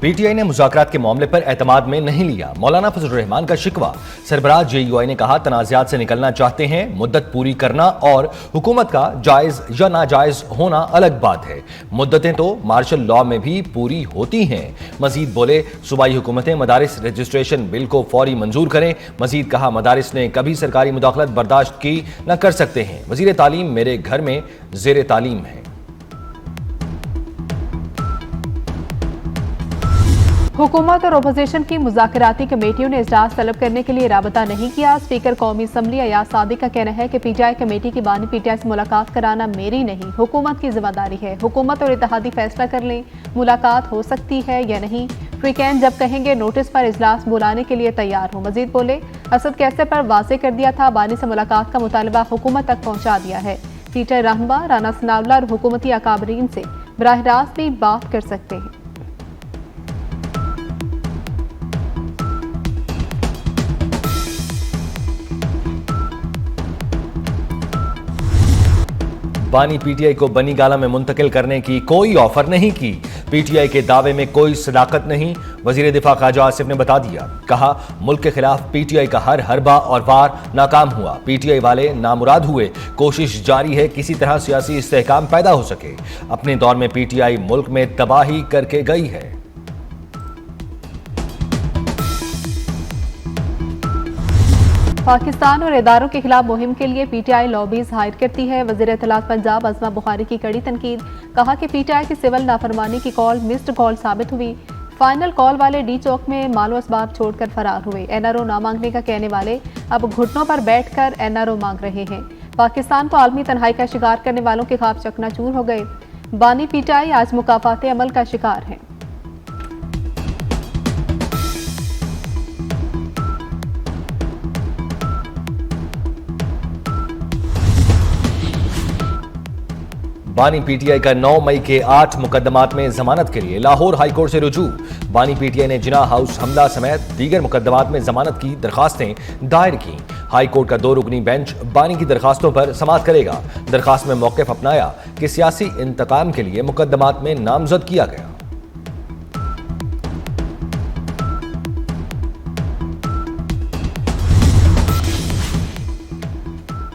PTI ने मुज़ाकरात के मामले पर एतमाद में नहीं लिया। मौलाना फजल रहमान का शिकवा। सरबराह जेयूआई ने कहा, तनाज़ात से निकलना चाहते हैं, मुद्दत पूरी करना और हुकूमत का जायज़ या नाजायज़ होना अलग बात है। मुद्दतें तो मार्शल लॉ में भी पूरी होती हैं। मजीद बोले, सूबाई हुकूमतें मदारिस रजिस्ट्रेशन बिल को फौरी मंजूर करें। मजीद कहा, मदारिस ने कभी सरकारी मुदाखलत बर्दाश्त की न कर सकते हैं। वज़ीर तालीम मेरे घर में ज़ेर तालीम है। हुकूमत और अपोजिशन की मुज़ाकराती कमेटियों ने इजलास तलब करने के लिए राबता नहीं किया। स्पीकर कौमी असम्बली अयाज सादिक का कहना है कि पीटीआई कमेटी की बानी पीटीआई से मुलाकात कराना मेरी नहीं, हुकूमत की जिम्मेदारी है। हुकूमत और इत्तेहादी फैसला कर लें मुलाकात हो सकती है या नहीं। फ्रीकैन जब कहेंगे नोटिस पर इजलास बुलाने के लिए तैयार हो। मजीद बोले, असद कैसे पर वाजे कर दिया था, बानी से मुलाकात का मुतालबा हुकूमत तक पहुँचा दिया है। पीटीआई रहनुमा राना सनाउल्लाह और हुकूमती अकाबरीन से बराह रास्त भी बात कर सकते हैं। बानी पीटीआई को बनी गाला में मुंतकिल करने की कोई ऑफर नहीं की। पीटीआई के दावे में कोई सदाकत नहीं, वजीर दिफा ख्वाजा आसिफ ने बता दिया। कहा, मुल्क के खिलाफ पीटीआई का हर हरबा और वार नाकाम हुआ। पीटीआई वाले नामुराद हुए। कोशिश जारी है किसी तरह सियासी इस्तेहकाम पैदा हो सके। अपने दौर में पीटीआई मुल्क में तबाही करके गई है। पाकिस्तान और इदारों के खिलाफ मुहिम के लिए पीटीआई लॉबीज हायर करती है। वज़ीर इत्तलात पंजाब अज़मा बुखारी की कड़ी तनकीद। कहा कि पीटीआई की सिविल नाफरमानी की कॉल मिस्ड कॉल साबित हुई। फाइनल कॉल वाले डी चौक में मालो असबाब छोड़कर फरार हुए। एनआरओ ना मांगने का कहने वाले अब घुटनों पर बैठकर एनआरओ मांग रहे हैं। पाकिस्तान को आलमी तन्हाई का शिकार करने वालों के खिलाफ चकनाचूर हो गए। बानी पीटीआई आज मुकाफाते अमल का शिकार है। बानी पीटीआई का 9 मई के 8 मुकदमात में जमानत के लिए लाहौर हाईकोर्ट से रुजू। बानी पीटीआई ने जिना हाउस हमला समेत दीगर मुकदमात में जमानत की दरखास्तें दायर की। हाईकोर्ट का 2 रुकनी बेंच बानी की दरखास्तों पर समाअत करेगा। दरखास्त में मौक़िफ़ अपनाया कि सियासी इंतकाम के लिए मुकदमात में नामजद किया गया।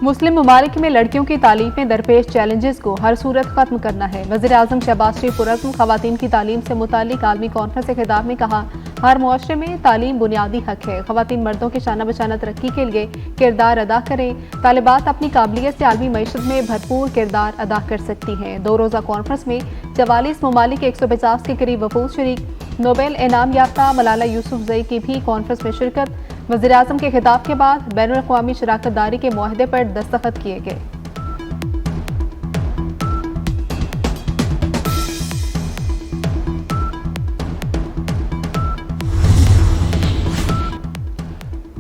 मुस्लिम ममालिक में लड़कियों की तालीम में दरपेश चैलेंजेस को हर सूरत खत्म करना है। वज़ीर आज़म शहबाज शरीफ पुरज़्म ख़वातीन की तालीम से मुताल्लिक़ आलमी कॉन्फ्रेंस के खिताब में कहा, हर मुआशरे में तालीम बुनियादी हक है। ख़वातीन मर्दों के शाना बशाना तरक्की के लिए किरदार अदा करें। तालिबात अपनी काबिलियत से आलमी मईशत में भरपूर किरदार अदा कर सकती हैं। 2 रोज़ा कॉन्फ्रेंस में 44 ममालिक 150 के करीब वफूद शरीक। नोबेल इनाम याफ्ता मलाला यूसुफजई की भी कॉन्फ्रेंस में शिरकत। वज़ीर आज़म के खिताब के बाद बैनुल अक़वामी शराकत दारी के मुआहदे पर दस्तखत किए गए।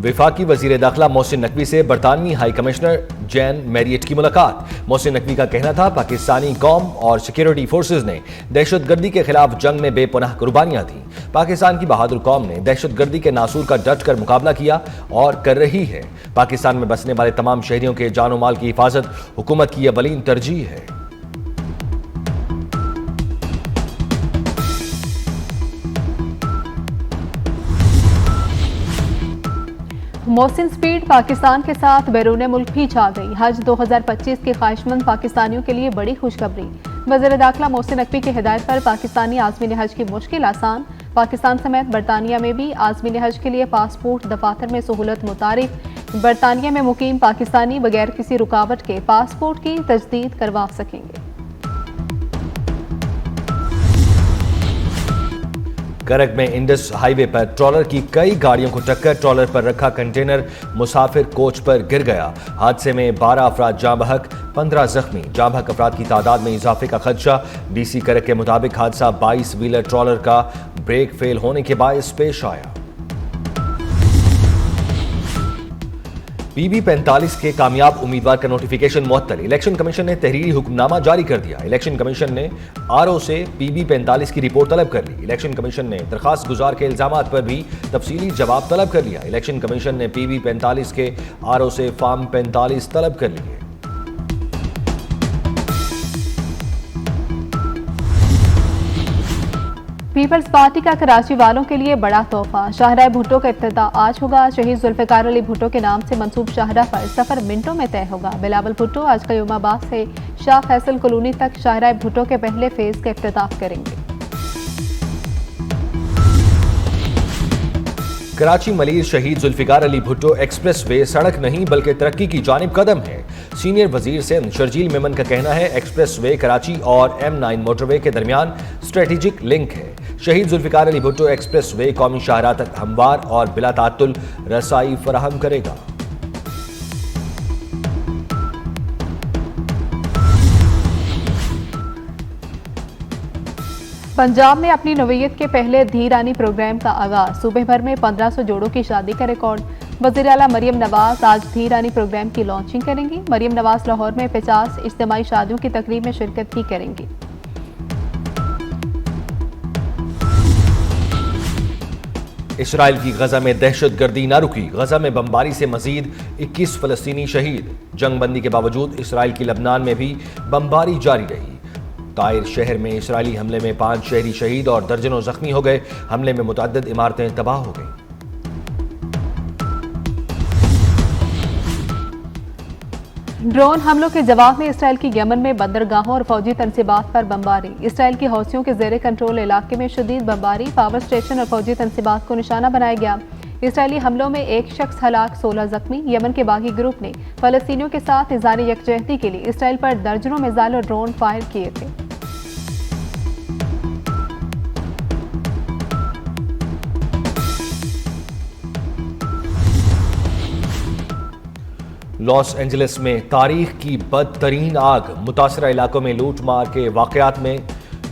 वफाकी वजीर दाखिला मोहसिन नकवी से बरतानवी हाई कमिश्नर जैन मैरियट की मुलाकात। मोहसिन नकवी का कहना था, पाकिस्तानी कौम और सिक्योरिटी फोर्सेज ने दहशतगर्दी के खिलाफ जंग में बेपनाह कुर्बानियां दी। पाकिस्तान की बहादुर कौम ने दहशतगर्दी के नासूर का डट कर मुकाबला किया और कर रही है। पाकिस्तान में बसने वाले तमाम शहरियों के जानो माल की हिफाजत हुकूमत की अवलीन तरजीह है। मोहसिन स्पीड पाकिस्तान के साथ बैरून मुल्क भी छा गई। हज 2025 के ख्वाहिशमंद पाकिस्तानियों के लिए बड़ी खुशखबरी। वज़ीर दाखिला मोहसिन नकवी की हिदायत पर पाकिस्तानी आज़मीन हज की मुश्किल आसान। पाकिस्तान समेत बरतानिया में भी आज़मीन हज के लिए पासपोर्ट दफातर में सहूलत मुतारिफ। बरतानिया में मुकीम पाकिस्तानी बगैर किसी रुकावट के पासपोर्ट की तजदीद करवा सकेंगे। करक में इंडस हाईवे पर ट्रॉलर की कई गाड़ियों को टक्कर। ट्रॉलर पर रखा कंटेनर मुसाफिर कोच पर गिर गया। हादसे में 12 अफराद जाँ बहक, 15 जख्मी। जाँ बहक अफराद की तादाद में इजाफे का खदशा। डीसी करक के मुताबिक हादसा 22 व्हीलर ट्रॉलर का ब्रेक फेल होने के बायस पेश आया। PB45 के कामयाब उम्मीदवार का नोटिफिकेशन मुअत्तल। इलेक्शन कमीशन ने तहरीरी हुक्मनामा जारी कर दिया। इलेक्शन कमीशन ने आरओ से PB45 की रिपोर्ट तलब कर ली। इलेक्शन कमीशन ने दरखास्त गुजार के इल्जामात पर भी तफसीली जवाब तलब कर लिया। इलेक्शन कमीशन ने PB45 के आरओ से फॉर्म 45 तलब कर लिए। पीपल्स पार्टी का कराची वालों के लिए बड़ा तोहफा। शाहराह भुट्टो का इफ्तिताह आज होगा। शहीद जुल्फिकार अली भुट्टो के नाम से मंसूब शाहराह पर सफर मिनटों में तय होगा। बिलावल भुट्टो आज कयूमाबाद से शाह फैसल कॉलोनी तक शाहराह भुट्टो के पहले फेज का इफ्तिताह करेंगे। कराची मलीर शहीद जुल्फिकार अली भुट्टो एक्सप्रेस वे सड़क नहीं बल्कि तरक्की की जानिब कदम है। सीनियर वजीर सिंध शर्जील मेमन का कहना है एक्सप्रेस वे कराची और M9 मोटरवे के दरमियान स्ट्रेटेजिक लिंक है। शहीद जुल्फिकार अली भुट्टो एक्सप्रेस वे कौमी शाहराह तक हमवार और बिला तातुल रसाई फराहम करेगा। पंजाब में अपनी नौयत के पहले धीरानी प्रोग्राम का आगाज। सूबे भर में 1500 जोड़ों की शादी का रिकॉर्ड। वज़ीर आला मरियम नवाज आज धीरानी प्रोग्राम की लॉन्चिंग करेंगी। मरियम नवाज लाहौर में 50 इज्तिमाई शादियों की तकरीब में शिरकत भी करेंगी। इसराइल की गजा में दहशतगर्दी न रुकी। गजा में बमबारी से मजीद 21 फलस्तीनी शहीद। जंगबंदी के बावजूद इसराइल की लबनान में भी बमबारी जारी रही। ताइर शहर में इसराइली हमले में 5 शहरी शहीद और दर्जनों जख्मी हो गए। हमले में मुतअद्दिद इमारतें तबाह हो गईं। ड्रोन हमलों के जवाब में इसराइल की यमन में बंदरगाहों और फौजी तनसीबात पर बमबारी। इसराइल की हौसियों के जेर कंट्रोल इलाके में शदीद बमबारी। पावर स्टेशन और फौजी तनसीबात को निशाना बनाया गया। इसराइली हमलों में 1 शख्स हलाक, 16 जख्मी। यमन के बागी ग्रुप ने फलस्तीनियों के साथ इज़हार यकजहती के लिए इसराइल पर दर्जनों मिसाइल और ड्रोन फायर किए थे। लॉस एंजलिस में तारीख की बदतरीन आग। मुतासरा इलाकों में लूट मार के वाकयात में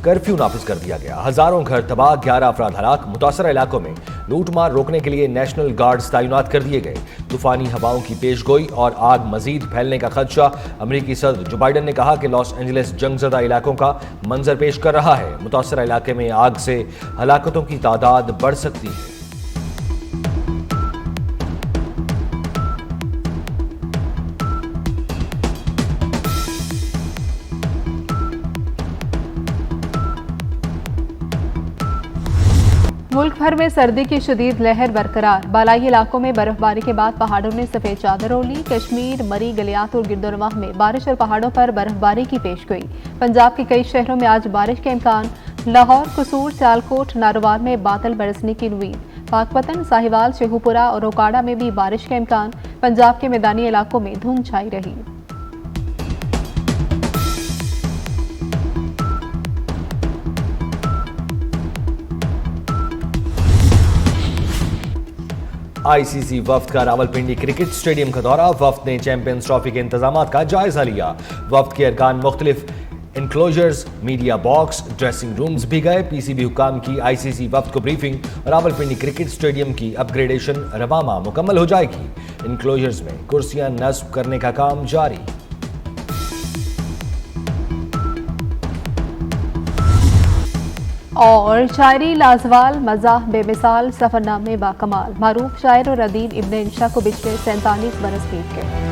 कर्फ्यू नाफिज कर दिया गया। हजारों घर तबाह, 11 अफराद हलाक। मुतासरा इलाकों में लूट मार रोकने के लिए नेशनल गार्ड्स तैनात कर दिए गए। तूफानी हवाओं की पेशगोई और आग मजीद फैलने का खदशा। अमरीकी सदर जो बाइडन ने कहा कि लॉस एंजलिस जंगजदा इलाकों का मंजर पेश कर रहा है। मुतासरा इलाके में आग से हलाकतों की तादाद बढ़ सकती है। मुल्क भर में सर्दी की शदीद लहर बरकरार। बालाई इलाकों में बर्फबारी के बाद पहाड़ों ने सफेद चादर ओढ़ ली। कश्मीर, मरी, गलियात और गिरदोनवाह में बारिश और पहाड़ों पर बर्फबारी की पेशगोई। पंजाब के कई शहरों में आज बारिश के इम्कान। लाहौर, कसूर, सियालकोट, नारोवाल में बादल बरसने की उम्मीद। पाकपतन, साहिवाल, शेखुपुरा और ओकाड़ा में भी बारिश का इम्कान। पंजाब के मैदानी इलाकों में धुंध छाई रही। आईसीसी वफ्द का रावलपिंडी क्रिकेट स्टेडियम का दौरा। वफ्द ने चैंपियंस ट्रॉफी के इंतजामात का जायजा लिया। वफ्द के अरकान मुख्तलिफ enclosures, media box, dressing rooms भी गए। पीसीबी हुकाम की आईसीसी वफ्द को ब्रीफिंग। रावलपिंडी क्रिकेट स्टेडियम की अपग्रेडेशन रवामा मुकम्मल हो जाएगी। इंक्लोजर्स में कुर्सियां नस्ब करने का काम जारी। और शायरी लाजवाल, मज़ाह बेमिसाल, सफरनामे बाकमाल। मारूफ शायर और अदीब इब्न इंशा को पिछले 47 बरस बीत गए।